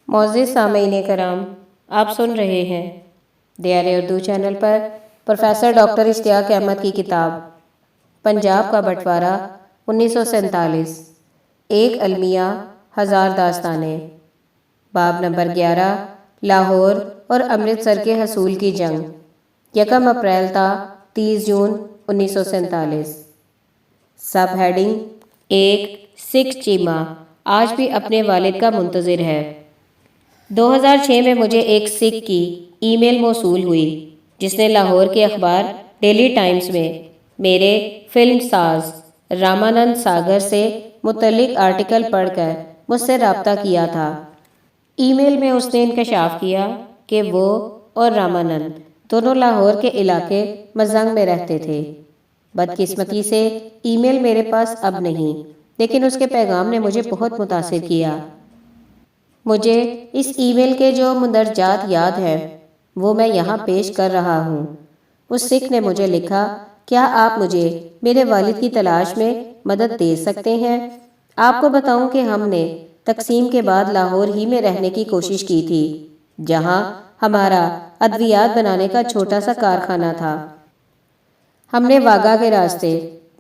معزز سامعین کرام، آپ سن رہے ہیں دیار اردو چینل پر پروفیسر ڈاکٹر اشتیاق احمد کی کتاب پنجاب کا بٹوارہ 1947، ایک المیہ ہزار داستانیں، باب نمبر 11، لاہور اور امرتسر کے حصول کی جنگ، 1 اپریل تا 30 جون 1947۔ سب ہیڈنگ 1، سکھ چیمہ آج بھی اپنے والد کا منتظر ہے۔ 2006 میں مجھے ایک سکھ کی ای میل موصول ہوئی جس نے لاہور کے اخبار ڈیلی ٹائمز میں میرے فلم ساز رامانند ساگر سے متعلق آرٹیکل پڑھ کر مجھ سے رابطہ کیا تھا۔ ای میل میں اس نے انکشاف کیا کہ وہ اور رامانند دونوں لاہور کے علاقے مزنگ میں رہتے تھے۔ بدقسمتی سے ای میل میرے پاس اب نہیں، لیکن اس کے پیغام نے مجھے بہت متاثر کیا۔ مجھے اس ای میل کے جو مندرجات یاد ہیں وہ میں یہاں پیش کر رہا ہوں۔ اس سکھ نے مجھے لکھا، کیا آپ مجھے میرے والد کی تلاش میں مدد دے سکتے ہیں؟ آپ کو بتاؤں کہ ہم نے تقسیم کے بعد لاہور ہی میں رہنے کی کوشش کی تھی، جہاں ہمارا ادویات بنانے کا چھوٹا سا کارخانہ تھا۔ ہم نے واگا کے راستے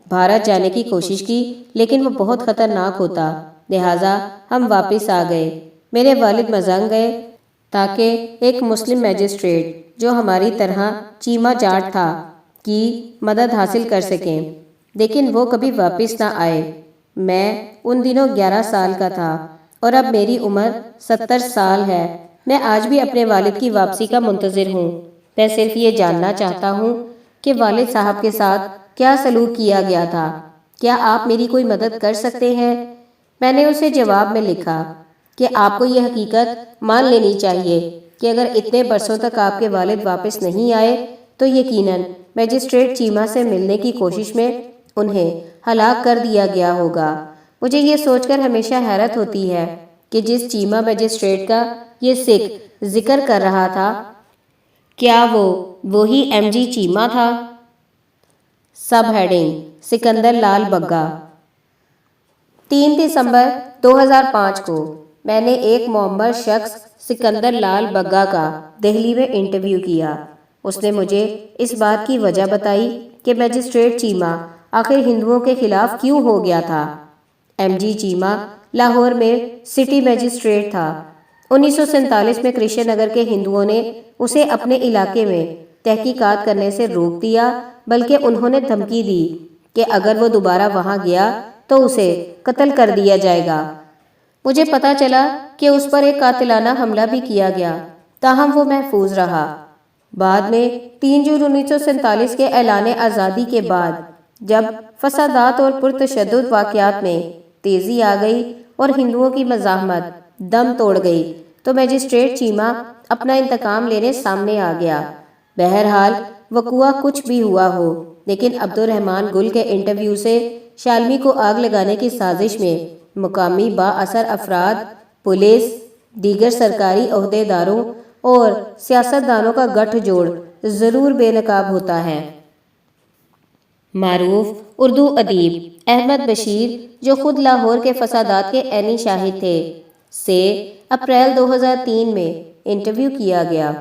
بھارت جانے کی کوشش کی، لیکن وہ بہت خطرناک ہوتا، لہٰذا ہم واپس آ گئے۔ میرے والد مزنگ گئے تاکہ ایک مسلم میجسٹریٹ جو ہماری طرح چیمہ جاٹ تھا کی مدد حاصل کر سکیں، لیکن وہ کبھی واپس نہ آئے۔ میں ان دنوں 11 سال کا تھا اور اب میری عمر 70 سال ہے۔ میں آج بھی اپنے والد کی واپسی کا منتظر ہوں۔ میں صرف یہ جاننا چاہتا ہوں کہ والد صاحب کے ساتھ کیا سلوک کیا گیا تھا۔ کیا آپ میری کوئی مدد کر سکتے ہیں؟ میں نے اسے جواب میں لکھا کہ آپ کو یہ حقیقت مان لینی چاہیے کہ اگر اتنے برسوں تک آپ کے والد واپس نہیں آئے تو یقیناً میجسٹریٹ چیمہ سے ملنے کی کوشش میں انہیں ہلاک کر دیا گیا ہوگا۔ مجھے یہ سوچ کر ہمیشہ حیرت ہوتی ہے کہ جس چیمہ میجسٹریٹ کا یہ سکھ ذکر کر رہا تھا، کیا وہ وہی ایم جی چیمہ تھا؟ سب ہیڈنگ سکندر لال بگا۔ 3 دسمبر 2005 کو میں نے ایک معمر شخص سکندر لال بگا کا دہلی میں انٹرویو کیا۔ اس نے مجھے اس بات کی وجہ بتائی کہ میجسٹریٹ چیمہ آخر ہندوؤں کے خلاف کیوں ہو گیا تھا۔ ایم جی چیمہ لاہور میں سٹی میجسٹریٹ تھا۔ 1947 میں کرشن نگر کے ہندوؤں نے اسے اپنے علاقے میں تحقیقات کرنے سے روک دیا، بلکہ انہوں نے دھمکی دی کہ اگر وہ دوبارہ وہاں گیا تو اسے قتل کر دیا جائے گا۔ مجھے پتا چلا کہ اس پر ایک قاتلانہ حملہ بھی کیا گیا، تاہم وہ محفوظ رہا۔ بعد میں 3 جون 1947 کے اعلان آزادی کے بعد جب فسادات اور پرتشدد واقعات میں تیزی آ گئی اور ہندوؤں کی مزاحمت دم توڑ گئی تو میجسٹریٹ چیمہ اپنا انتقام لینے سامنے آ گیا۔ بہرحال وقوعہ کچھ بھی ہوا ہو، لیکن عبد الرحمن گل کے انٹرویو سے شالمی کو آگ لگانے کی سازش میں مقامی با اثر افراد، پولیس، دیگر سرکاری عہدیداروں اور سیاستدانوں کا گٹھ جوڑ ضرور بے نقاب ہوتا ہے۔ معروف اردو ادیب احمد بشیر، جو خود لاہور کے فسادات کے عینی شاہد تھے، سے اپریل 2003 میں انٹرویو کیا گیا۔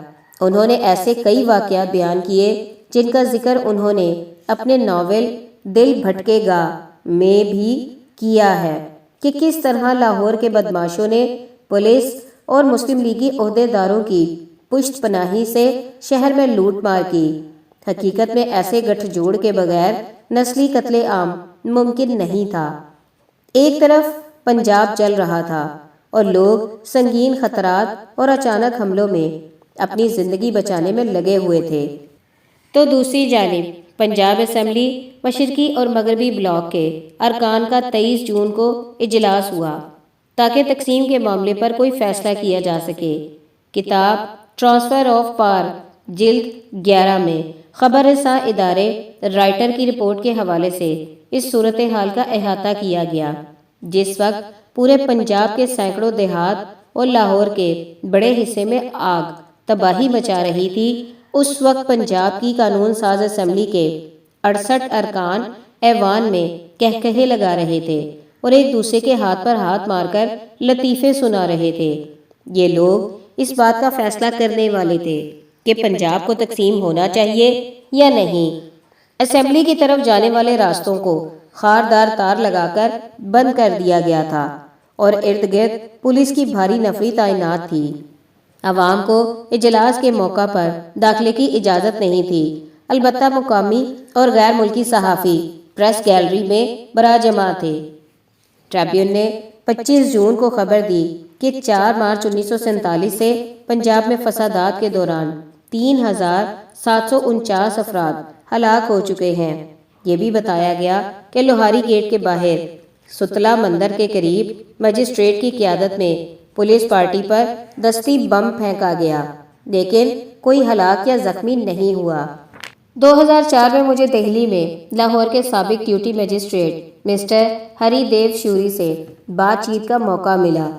انہوں نے ایسے کئی واقعات بیان کیے جن کا ذکر انہوں نے اپنے ناول دل بھٹکے گا میں بھی کیا ہے کہ کس طرح لاہور کے بدماشوں نے پولیس اور مسلم لیگی عہدیداروں کی پشت پناہی سے شہر میں لوٹ مار کی۔ حقیقت میں ایسے گٹھ جوڑ کے بغیر نسلی قتل عام ممکن نہیں تھا۔ ایک طرف پنجاب جل رہا تھا اور لوگ سنگین خطرات اور اچانک حملوں میں اپنی زندگی بچانے میں لگے ہوئے تھے، تو دوسری جانب پنجاب اسمبلی مشرقی اور مغربی بلاک کے ارکان کا 23 جون کو اجلاس ہوا تاکہ تقسیم کے معاملے پر کوئی فیصلہ کیا جا سکے۔ کتاب ٹرانسفر آف پاور جلد 11 میں خبر رساں ادارے رائٹر کی رپورٹ کے حوالے سے اس صورتحال کا احاطہ کیا گیا جس وقت پورے پنجاب کے سینکڑوں دیہات اور لاہور کے بڑے حصے میں آگ تباہی مچا رہی تھی۔ اس وقت پنجاب کی قانون ساز اسمبلی کے 68 ارکان ایوان میں کہکہے لگا رہے تھے اور ایک دوسرے کے ہاتھ پر ہاتھ مار کر لطیفے سنا رہے تھے۔ یہ لوگ اس بات کا فیصلہ کرنے والے تھے کہ پنجاب کو تقسیم ہونا چاہیے یا نہیں۔ اسمبلی کی طرف جانے والے راستوں کو خاردار تار لگا کر بند کر دیا گیا تھا اور ارد گرد پولیس کی بھاری نفری تعینات تھی۔ عوام کو اجلاس کے موقع پر داخلے کی اجازت نہیں تھی، البتہ مقامی اور غیر ملکی صحافی پریس گیلری میں برآ جمع تھے۔ ٹریبیون نے 25 جون کو خبر دی کہ 4 مارچ 1947 سے پنجاب میں فسادات کے دوران 3749 افراد ہلاک ہو چکے ہیں۔ یہ بھی بتایا گیا کہ لوہاری گیٹ کے باہر ستلا مندر کے قریب مجسٹریٹ کی قیادت میں پولیس پارٹی پر دستی بم پھینکا گیا، لیکن کوئی ہلاک یا زخمی نہیں ہوا۔ 2004 میں مجھے دہلی میں لاہور کے سابق ڈیوٹی مجسٹریٹ مسٹر ہری دیو شوری سے بات چیت کا موقع ملا۔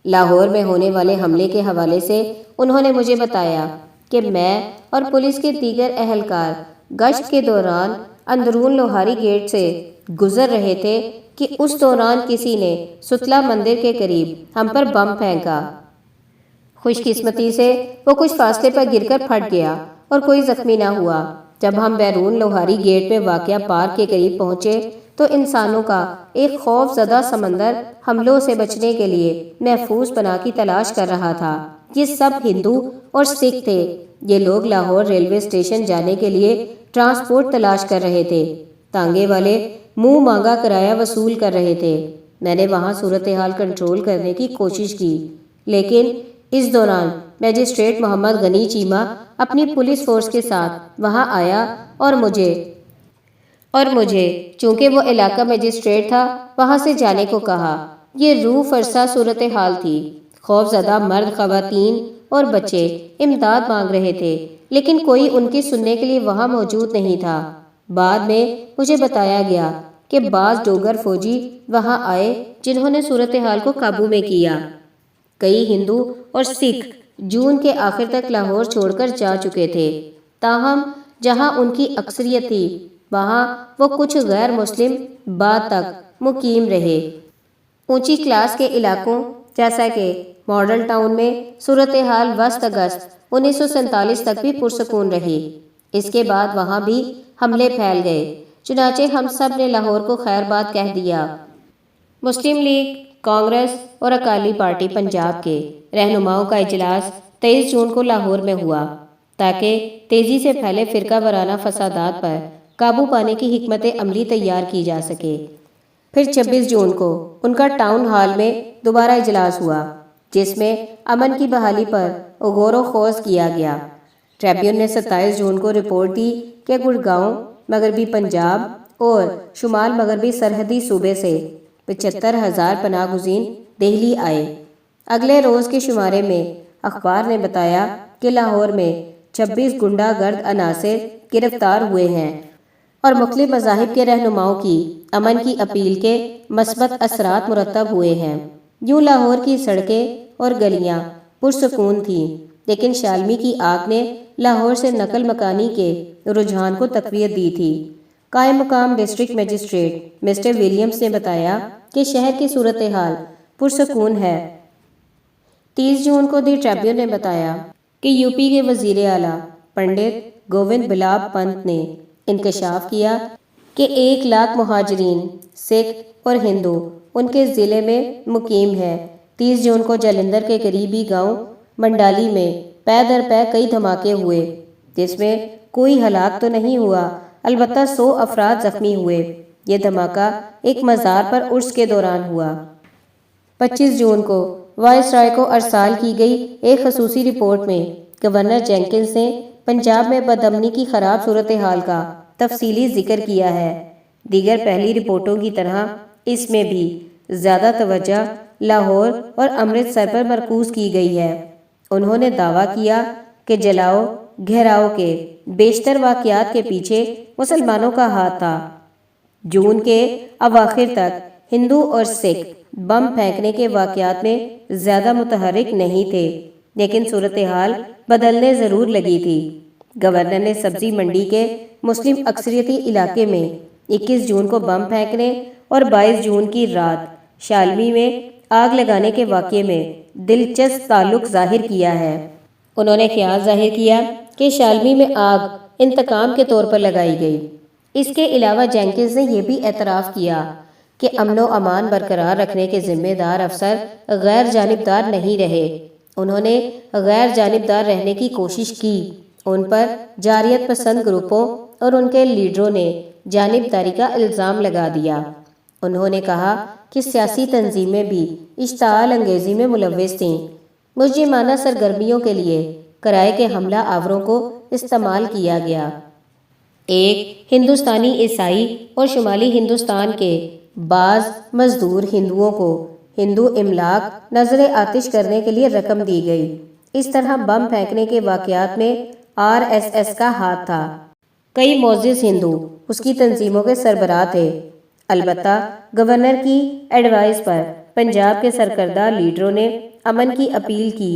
لاہور میں ہونے والے حملے کے حوالے سے انہوں نے مجھے بتایا کہ میں اور پولیس کے دیگر اہلکار گشت کے دوران اندرون لوہاری گیٹ سے گزر رہے تھے کہ اس دوران کسی نے ستلا مندر کے قریب ہم پر بم پھینکا۔ خوش قسمتی سے وہ کچھ فاصلے پر گر کر پھٹ گیا اور کوئی زخمی نہ ہوا۔ جب ہم بیرون لوہاری گیٹ میں واقع پارک کے قریب پہنچے تو انسانوں کا ایک خوف زدہ سمندر حملوں سے بچنے کے لیے محفوظ پناہ کی تلاش کر رہا تھا۔ یہ سب ہندو اور سکھ تھے۔ یہ لوگ لاہور ریلوے اسٹیشن جانے کے لیے ٹرانسپورٹ تلاش کر رہے تھے۔ تانگے والے منہ مانگا کرایہ وصول کر رہے تھے۔ میں نے وہاں صورتحال کنٹرول کرنے کی کوشش کی، لیکن اس دوران میجسٹریٹ محمد غنی چیمہ اپنی پولیس فورس کے ساتھ وہاں آیا اور مجھے چونکہ وہ علاقہ میجسٹریٹ تھا وہاں سے جانے کو کہا۔ یہ روح فرسا صورتحال تھی۔ خوف زدہ مرد، خواتین اور بچے امداد مانگ رہے تھے، لیکن کوئی ان کی سننے کے لیے وہاں موجود نہیں تھا۔ بعد میں مجھے بتایا گیا کہ بعض ڈوگر فوجی وہاں آئے جنہوں نے صورتحال کو قابو میں کیا۔ کئی ہندو اور سکھ جون کے آخر تک لاہور چھوڑ کر جا چکے تھے، تاہم جہاں ان کی اکثریت تھی وہاں وہ کچھ غیر مسلم بعد تک مقیم رہے۔ اونچی کلاس کے علاقوں جیسا کہ ماڈل ٹاؤن میں صورتحال وسط اگست 1947 تک بھی پرسکون رہی۔ اس کے بعد وہاں بھی حملے پھیل گئے، چنانچہ ہم سب نے لاہور کو خیر بات کہہ دیا۔ مسلم لیگ، کانگریس اور اکالی پارٹی پنجاب کے رہنماؤں کا اجلاس 23 جون کو لاہور میں ہوا تاکہ تیزی سے پھیلے فرقہ وارانہ فسادات پر قابو پانے کی حکمت عملی تیار کی جا سکے۔ پھر 26 جون کو ان کا ٹاؤن ہال میں دوبارہ اجلاس ہوا، جس میں امن کی بحالی پر غور و خوض کیا گیا۔ ٹریبیون نے 27 جون کو رپورٹ دی کہ گڑگاؤں، مغربی پنجاب اور شمال مغربی سرحدی صوبے سے 75,000 پناہ گزین دہلی آئے۔ اگلے روز کے شمارے میں اخبار نے بتایا کہ لاہور میں 26 گنڈا گرد عناصر گرفتار ہوئے ہیں اور مختلف مذاہب کے رہنماؤں کی امن کی اپیل کے مثبت اثرات مرتب ہوئے ہیں۔ یوں لاہور کی سڑکیں اور گلیاں پرسکون تھیں، لیکن شالمی کی آگ نے لاہور سے نقل مکانی کے رجحان کو تقویت دی تھی۔ قائم مقام ڈسٹرکٹ مجسٹریٹ مسٹر ولیمز نے بتایا کہ شہر کی صورتحال پرسکون ہے۔ 30 جون کو دی ٹریبیون نے بتایا کہ یو پی کے وزیر اعلیٰ پنڈت گووند بلاب پنت نے انکشاف کیا کہ 1 لاکھ مہاجرین سکھ اور ہندو ان کے ضلع میں مقیم ہیں۔ 30 جون کو جلندھر کے قریبی گاؤں منڈالی میں پے در پے کئی دھماکے ہوئے، جس میں کوئی ہلاک تو نہیں ہوا، البتہ 100 افراد زخمی ہوئے۔ یہ دھماکہ ایک مزار پر عرس کے دوران ہوا۔ 25 جون کو وائس رائے کو ارسال کی گئی ایک خصوصی رپورٹ میں گورنر جینکنز نے پنجاب میں بدامنی کی خراب صورتحال کا تفصیلی ذکر کیا ہے۔ دیگر پہلی رپورٹوں کی طرح اس میں بھی زیادہ توجہ لاہور اور امرتسر پر مرکوز کی گئی ہے۔ انہوں نے دعویٰ کیا کہ جلاؤ گھیراؤ کے بیشتر واقعات کے پیچھے مسلمانوں کا ہاتھ تھا۔ جون کے اواخر تک ہندو اور سکھ بم پھینکنے کے واقعات میں زیادہ متحرک نہیں تھے، لیکن صورتحال بدلنے ضرور لگی تھی۔ گورنر نے سبزی منڈی کے مسلم اکثریتی علاقے میں 21 جون کو بم پھینکنے اور 22 جون کی رات شالمی میں آگ لگانے کے واقعے میں دلچسپ تعلق ظاہر کیا ہے۔ انہوں نے خیال ظاہر کیا کہ شالمی میں آگ انتقام کے طور پر لگائی گئی۔ اس کے علاوہ جینکنز نے یہ بھی اعتراف کیا کہ امن و امان برقرار رکھنے کے ذمہ دار افسر غیر جانبدار نہیں رہے۔ انہوں نے غیر جانبدار رہنے کی کوشش کی۔ ان پر جارحیت پسند گروپوں اور ان کے لیڈروں نے جانبداری کا الزام لگا دیا۔ انہوں نے کہا کہ سیاسی تنظیمیں بھی اشتعال انگیزی میں ملوث تھیں۔ مجرمانہ سرگرمیوں کے لیے کرائے کے حملہ آوروں کو استعمال کیا گیا۔ ایک ہندوستانی عیسائی اور شمالی ہندوستان کے بعض مزدور ہندوؤں کو ہندو املاک نظر آتش کرنے کے لیے رقم دی گئی۔ اس طرح بم پھینکنے کے واقعات میں RSS کا ہاتھ تھا۔ کئی معزز ہندو اس کی تنظیموں کے سربراہ تھے۔ البتہ گورنر کی ایڈوائز پر پنجاب کے سرکردہ لیڈروں نے امن کی اپیل کی،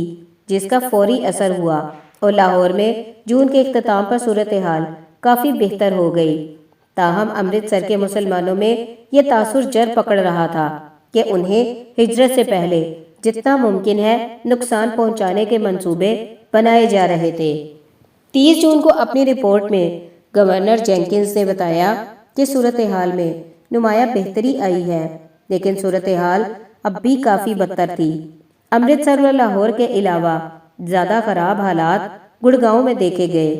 جس کا فوری اثر ہوا اور لاہور میں جون کے اختتام پر صورتحال کافی بہتر ہو گئی۔ تاہم امرتسر کے مسلمانوں میں یہ تاثر جڑ پکڑ رہا تھا کہ انہیں ہجرت سے پہلے جتنا ممکن ہے نقصان پہنچانے کے منصوبے بنائے جا رہے تھے۔ 30 جون کو اپنی رپورٹ میں گورنر جینکنز نے بتایا کہ صورتحال میں نمایاں بہتری آئی ہے، لیکن صورتحال اب بھی کافی بدتر تھی۔ امرتسر اور لاہور کے علاوہ زیادہ خراب حالات گڑگاؤں میں دیکھے گئے۔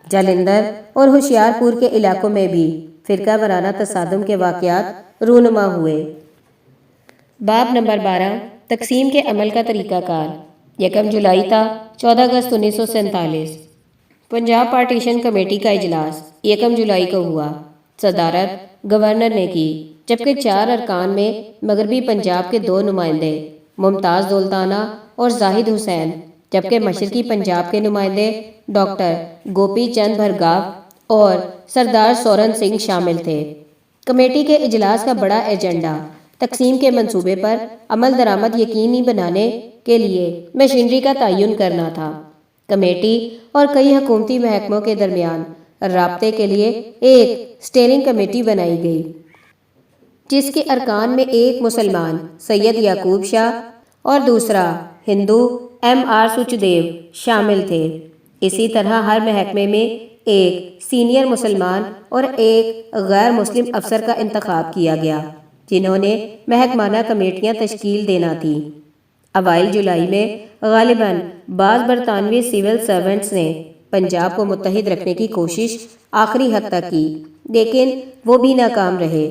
جالندھر اور ہوشیارپور کے علاقوں میں بھی فرقہ وارانہ تصادم کے واقعات رونما ہوئے۔ باب نمبر 12 تقسیم کے عمل کا طریقہ کار۔ 1 جولائی تا 14 اگست 1947 پنجاب پارٹیشن کمیٹی کا اجلاس 1 جولائی کو ہوا۔ صدارت گورنر نے کی، جبکہ 4 ارکان میں مغربی پنجاب کے 2 نمائندے ممتاز دولتانہ اور زاہد حسین، جبکہ مشرقی پنجاب کے نمائندے ڈاکٹر گوپی چند بھرگاو اور سردار سورن سنگھ شامل تھے۔ کمیٹی کے اجلاس کا بڑا ایجنڈا تقسیم کے منصوبے پر عمل درآمد یقینی بنانے کے لیے مشینری کا تعین کرنا تھا۔ کمیٹی اور کئی حکومتی محکموں کے درمیان رابطے کے لیے ایک اسٹیئرنگ کمیٹی بنائی گئی، جس کے ارکان میں ایک مسلمان سید یعقوب شاہ اور دوسرا ہندو MR سچدیو شامل تھے۔ اسی طرح ہر محکمے میں ایک سینئر مسلمان اور ایک غیر مسلم افسر کا انتخاب کیا گیا، جنہوں نے محکمانہ کمیٹیاں تشکیل دینا تھیں۔ اوائل جولائی میں غالباً بعض برطانوی سول سرونٹس نے پنجاب کو متحد رکھنے کی کوشش آخری حد تک کی، لیکن وہ بھی ناکام رہے۔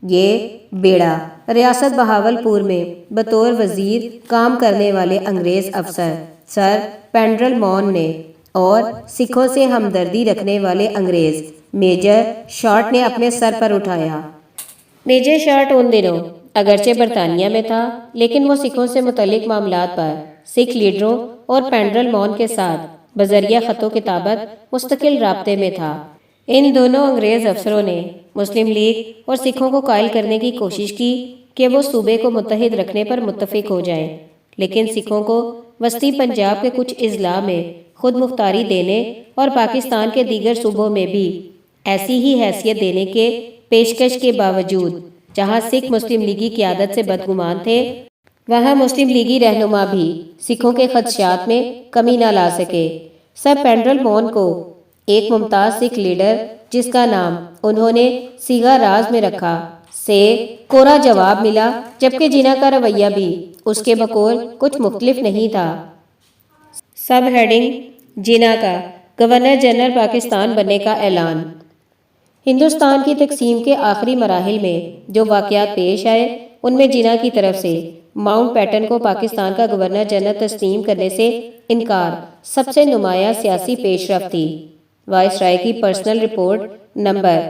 یہ بیڑا ریاست بہاولپور میں بطور وزیر کام کرنے والے انگریز افسر سر پینڈرل مون نے اور سکھوں سے ہمدردی رکھنے والے انگریز میجر شارٹ نے اپنے سر پر اٹھایا۔ میجر شارٹ ان دنوں اگرچہ برطانیہ میں تھا، لیکن وہ سکھوں سے متعلق معاملات پر سکھ لیڈروں اور پینڈرل مون کے ساتھ بذریعہ خط و کتابت مستقل رابطے میں تھا۔ ان دونوں انگریز افسروں نے مسلم لیگ اور سکھوں کو قائل کرنے کی کوشش کی کہ وہ صوبے کو متحد رکھنے پر متفق ہو جائیں، لیکن سکھوں کو وسطی پنجاب کے کچھ اضلاع میں خود مختاری دینے اور پاکستان کے دیگر صوبوں میں بھی ایسی ہی حیثیت دینے کے پیشکش کے باوجود جہاں سکھ مسلم لیگی قیادت سے بدگمان تھے، وہاں مسلم لیگی رہنما بھی سکھوں کے خدشات میں کمی نہ لا سکے۔ سر پینڈرل مون کو ایک ممتاز سکھ لیڈر، جس کا نام انہوں نے سیگا راز میں رکھا، سے کورا جواب ملا، جبکہ جناح کا رویہ بھی اس کے بقول کچھ مختلف نہیں تھا۔ سب ہیڈنگ جناح کا گورنر جنرل پاکستان بننے کا اعلان۔ ہندوستان کی تقسیم کے آخری مراحل میں جو واقعات پیش آئے، ان میں جناح کی طرف سے ماؤنٹ بیٹن کو پاکستان کا گورنر جنرل تسلیم کرنے سے انکار سب سے نمایاں سیاسی پیش رفت تھی۔ وائسرائے کی پرسنل رپورٹ نمبر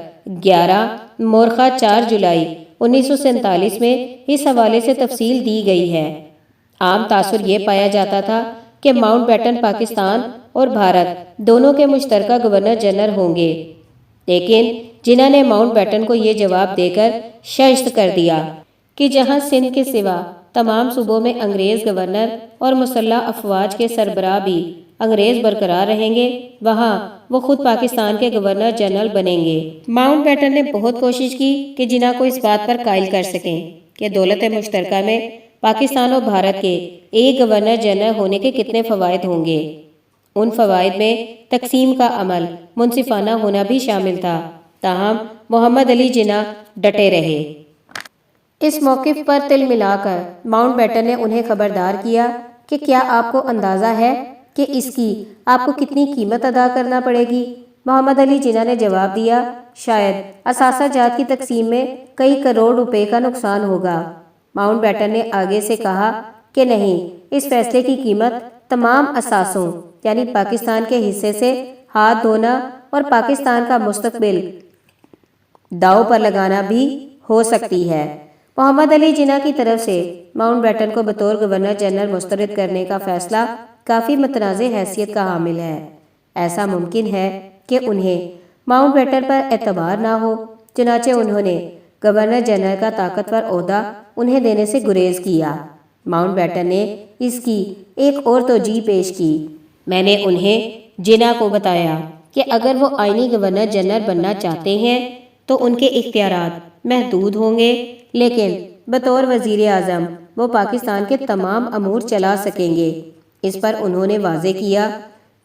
11 مورخہ 4 جولائی 1947 میں اس حوالے سے تفصیل دی گئی ہے۔ عام تاثر یہ پایا جاتا تھا کہ ماؤنٹ بیٹن پاکستان اور بھارت دونوں کے مشترکہ گورنر جنرل ہوں گے، لیکن جناح نے ماؤنٹ بیٹن کو یہ جواب دے کر شائستہ کر دیا کہ جہاں سندھ کے سوا تمام صوبوں میں انگریز گورنر اور مسلح افواج کے سربراہ بھی انگریز برقرار رہیں گے، وہاں وہ خود پاکستان کے گورنر جنرل بنیں گے۔ ماؤنٹ بیٹن نے بہت کوشش کی کہ جناح کو اس بات پر قائل کر سکیں کہ دولت مشترکہ میں پاکستان اور بھارت کے ایک گورنر جنرل ہونے کے کتنے فوائد ہوں گے؟ ان فوائد میں تقسیم کا عمل منصفانہ ہونا بھی شامل تھا، تاہم محمد علی جناح ڈٹے رہے۔ اس موقف پر تل ملا کر ماؤنٹ بیٹن نے انہیں خبردار کیا کہ کیا آپ کو اندازہ ہے کہ اس کی آپ کو کتنی قیمت ادا کرنا پڑے گی؟ محمد علی جناح نے جواب دیا، شاید اثاثہ جات کی تقسیم میں کئی کروڑ روپے کا نقصان ہوگا۔ ماؤنٹ بیٹن نے آگے سے کہا کہ نہیں، اس فیصلے کی قیمت تمام اثاثوں یعنی پاکستان کے حصے سے ہاتھ دھونا اور پاکستان کا مستقبل داؤ پر لگانا بھی ہو سکتی ہے۔ محمد علی جناح کی طرف سے ماؤنٹ بیٹن کو بطور گورنر جنرل مسترد کرنے کا فیصلہ کافی متنازع حیثیت کا حامل ہے۔ ایسا ممکن ہے کہ انہیں ماؤنٹ بیٹن پر اعتبار نہ ہو، چنانچہ انہوں نے گورنر جنرل کا طاقتور عہدہ انہیں دینے سے گریز کیا۔ ماؤنٹ بیٹن نے اس کی ایک اور توجیہ پیش کی۔ میں نے انہیں جناح کو بتایا کہ اگر وہ آئینی گورنر جنرل بننا چاہتے ہیں تو ان کے اختیارات محدود ہوں گے، لیکن بطور وزیر اعظم وہ پاکستان کے تمام امور چلا سکیں گے۔ اس پر انہوں نے واضح کیا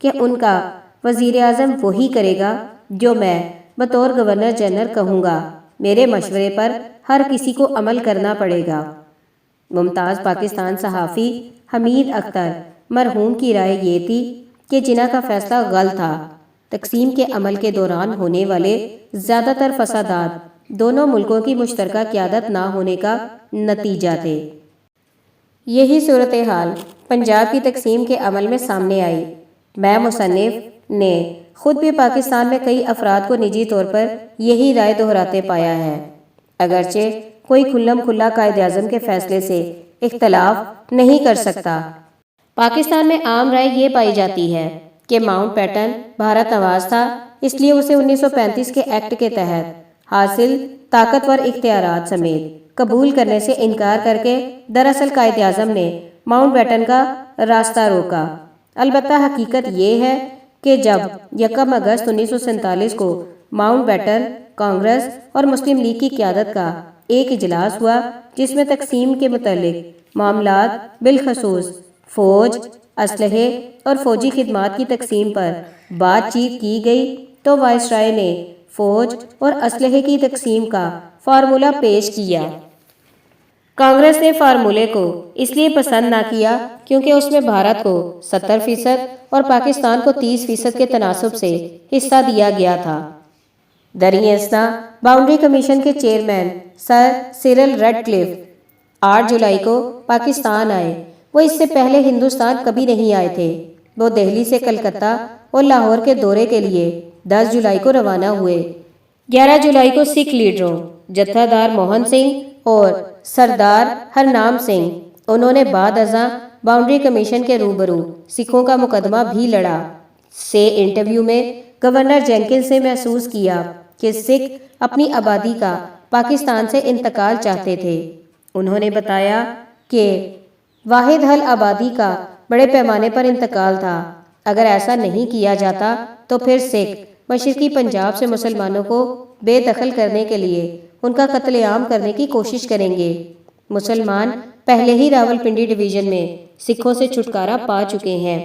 کہ ان کا وزیر اعظم وہی کرے گا جو میں بطور گورنر جنرل کہوں گا، میرے مشورے پر ہر کسی کو عمل کرنا پڑے گا۔ ممتاز پاکستان صحافی حمید اختر مرحوم کی رائے یہ تھی کہ جناح کا فیصلہ غلط تھا۔ تقسیم کے عمل کے دوران ہونے والے زیادہ تر فسادات دونوں ملکوں کی مشترکہ قیادت نہ ہونے کا نتیجہ تھے۔ یہی صورتحال پنجاب کی تقسیم کے عمل میں سامنے آئی۔ میں مصنف نے خود بھی پاکستان میں کئی افراد کو نجی طور پر یہی رائے دہراتے پایا ہے، اگرچہ کوئی کھلم کھلا قائد اعظم کے فیصلے سے اختلاف نہیں کر سکتا۔ پاکستان میں عام رائے یہ پائی جاتی ہے کہ ماؤنٹ بیٹن بھارت نواز تھا، اس لیے اسے 1935 کے ایکٹ کے تحت حاصل طاقتور اختیارات سمیت قبول کرنے سے انکار کر کے دراصل قائد اعظم نے ماؤنٹ بیٹن کا راستہ روکا۔ البتہ حقیقت یہ ہے کہ جب 1 اگست 1947 کو ماؤنٹ بیٹن، کانگریس اور مسلم لیگ کی قیادت کا ایک اجلاس ہوا جس میں تقسیم کے متعلق معاملات بالخصوص فوج، اسلحے اور فوجی خدمات کی تقسیم پر بات چیت کی گئی تو وائسرائے نے فوج اور اسلحے کی تقسیم کا فارمولہ پیش کیا۔ کانگریس نے فارمولے کو اس لیے پسند نہ کیا کیونکہ اس میں بھارت کو 70% اور پاکستان کو 30% کے تناسب سے حصہ دیا گیا تھا۔ دریں اثنا باؤنڈری کمیشن کے چیئرمین سر سیرل ریڈ کلف 8 جولائی کو پاکستان آئے۔ وہ اس سے پہلے ہندوستان کبھی نہیں آئے تھے۔ وہ دہلی سے کلکتہ اور لاہور کے دورے کے لیے 10 جولائی کو روانہ ہوئے۔ 11 جولائی کو سکھ لیڈروں جتھا دار موہن سنگھ اور سردار ہرنام سنگھ انہوں نے بعد ازاں باؤنڈری کمیشن کے روبرو سکھوں کا مقدمہ بھی لڑا۔ سے انٹرویو میں گورنر جینکنز نے محسوس کیا کہ سکھ اپنی آبادی کا پاکستان سے انتقال چاہتے تھے۔ انہوں نے بتایا کہ واحد حل آبادی کا بڑے پیمانے پر انتقال تھا۔ اگر ایسا نہیں کیا جاتا تو پھر سکھ مشرقی پنجاب سے مسلمانوں کو بے دخل کرنے کے لیے ان کا قتل عام کرنے کی کوشش کریں گے۔ مسلمان پہلے ہی راولپنڈی ڈویژن میں سکھوں سے چھٹکارا پا چکے ہیں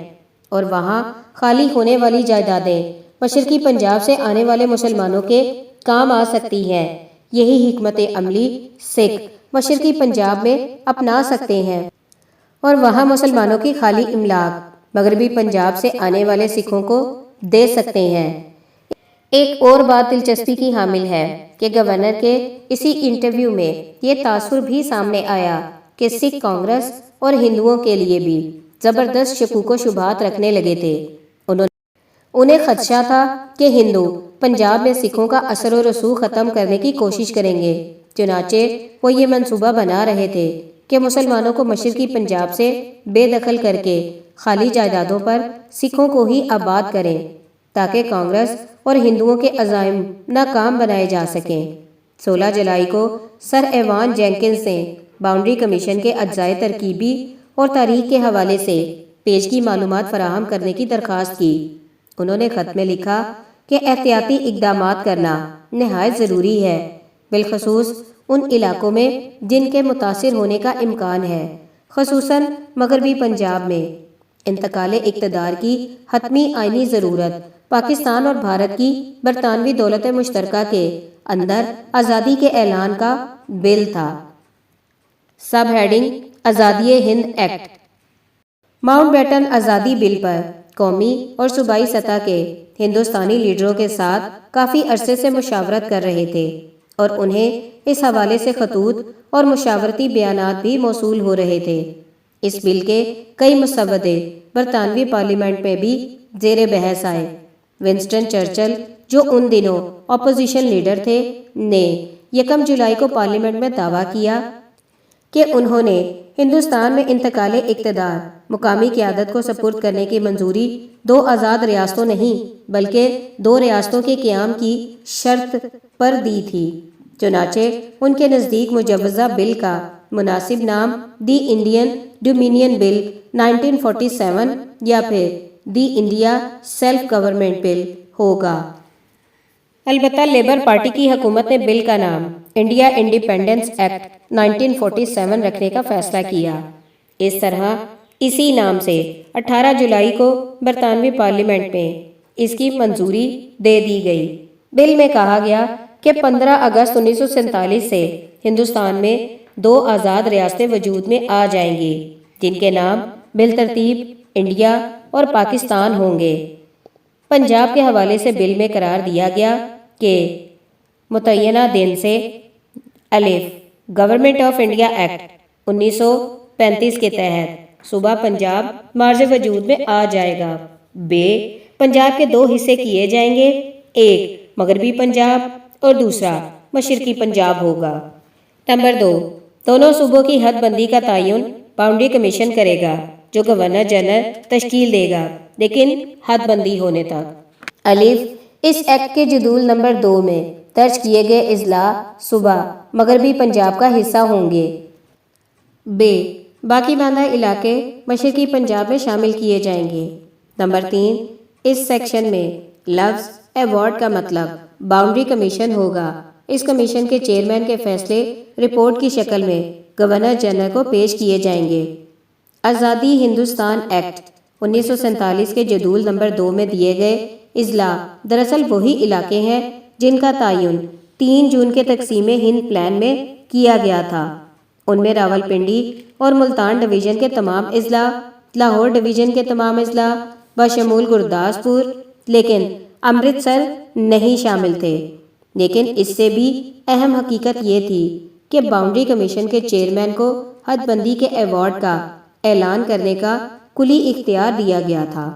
اور وہاں خالی ہونے والی جائیدادیں مشرقی پنجاب سے آنے والے مسلمانوں کے کام آ سکتی ہیں۔ یہی حکمت عملی سکھ مشرقی پنجاب میں اپنا سکتے ہیں اور وہاں مسلمانوں کی خالی املاک مغربی پنجاب سے آنے والے سکھوں کو دے سکتے ہیں۔ ایک اور بات دلچسپی کی حامل ہے کہ گورنر کے اسی انٹرویو میں یہ تاثر بھی سامنے آیا کہ سکھ کانگریس اور ہندوؤں کے لیے بھی زبردست شکوک و شبہات رکھنے لگے تھے۔ انہیں خدشہ تھا کہ ہندو پنجاب میں سکھوں کا اثر و رسوخ ختم کرنے کی کوشش کریں گے، چنانچہ وہ یہ منصوبہ بنا رہے تھے کہ مسلمانوں کو مشرقی پنجاب سے بے دخل کر کے خالی جائیدادوں پر سکھوں کو ہی آباد کریں تاکہ کانگریس اور ہندوؤں کے عزائم ناکام بنائے جا سکیں۔ 16 جولائی کو سر ایوان جینکنز نے باؤنڈری کمیشن کے اجزائے ترکیبی اور تاریخ کے حوالے سے پیشگی معلومات فراہم کرنے کی درخواست کی۔ انہوں نے خط میں لکھا کہ احتیاطی اقدامات کرنا نہایت ضروری ہے، بالخصوص ان علاقوں میں جن کے متاثر ہونے کا امکان ہے۔ خصوصاً مغربی پنجاب میں انتقال اقتدار کی حتمی آئینی ضرورت پاکستان اور بھارت کی برطانوی دولت مشترکہ کے اندر آزادی کے اعلان کا بل تھا۔ سب ہیڈنگ آزادی ہند ایکٹ۔ ماؤنٹ بیٹن آزادی بل پر قومی اور صوبائی سطح کے ہندوستانی لیڈروں کے ساتھ کافی عرصے سے مشاورت کر رہے تھے اور انہیں اس حوالے سے خطوط اور مشاورتی بیانات بھی موصول ہو رہے تھے۔ اس بل کے کئی مسودے برطانوی پارلیمنٹ میں بھی زیر بحث آئے۔ ونسٹن چرچل، جو ان دنوں اپوزیشن لیڈر تھے، نے 1 جولائی کو پارلیمنٹ میں دعویٰ کیا کہ انہوں نے ہندوستان میں انتقال اقتدار مقامی قیادت کو سپرد کرنے کی منظوری 2 آزاد ریاستوں نہیں بلکہ 2 ریاستوں کے قیام کی شرط پر دی تھی۔ چنانچہ ان کے نزدیک مجوزہ بل کا مناسب نام دی انڈین ڈومینین بل 1947 یا پھر دی انڈیا سیلف گورنمنٹ بل ہوگا۔ البتہ لیبر پارٹی کی حکومت نے بل کا نام انڈیا انڈیپینڈنس ایکٹ 1947 رکھنے کا فیصلہ کیا۔ اس طرح اسی نام سے 18 جولائی کو برطانوی پارلیمنٹ میں اس کی منظوری دے دی گئی۔ بل میں کہا گیا کہ 15 اگست 1947 سے ہندوستان میں 2 آزاد ریاستیں وجود میں آ جائیں گی جن کے نام بالترتیب انڈیا اور پاکستان ہوں گے۔ پنجاب کے حوالے سے بل میں قرار دیا گیا کہ متعینہ دن سے الف گورنمنٹ آف انڈیا ایکٹ 1935 کے تحت صوبہ پنجاب مارج وجود میں آ جائے گا۔ ب پنجاب کے 2 حصے کیے جائیں گے، ایک مغربی پنجاب اور دوسرا مشرقی پنجاب ہوگا۔ نمبر 2، دونوں صوبوں کی حد بندی کا تعین باؤنڈری کمیشن کرے گا جو گورنر جنرل تشکیل دے گا لیکن حد بندی ہونے تک۔ الف اس ایکٹ کے جدول نمبر 2 میں درج کیے گئے اضلاع صوبہ مغربی پنجاب کا حصہ ہوں گے۔ ب باقی ماندہ علاقے مشرقی پنجاب میں شامل کیے جائیں گے۔ نمبر 3 اس سیکشن میں لفظ ایوارڈ کا مطلب باؤنڈری کمیشن ہوگا۔ اس کمیشن کے چیئرمین کے فیصلے رپورٹ کی شکل میں گورنر جنرل کو پیش کیے جائیں گے۔ آزادی ہندوستان ایکٹ 1947 کے جدول نمبر 2 میں دیے گئے اضلاع دراصل وہی علاقے ہیں جن کا تعین 3 جون کے تقسیم ہند پلان میں کیا گیا تھا۔ ان میں راول پنڈی اور ملتان ڈویژن کے تمام اضلاع، لاہور ڈویژن کے تمام اضلاع بشمول گرداسپور لیکن امرتسر نہیں شامل تھے۔ لیکن اس سے بھی اہم حقیقت یہ تھی کہ باؤنڈری کمیشن کے چیئرمین کو حد بندی کے ایوارڈ کا اعلان کرنے کا کلی اختیار دیا گیا تھا۔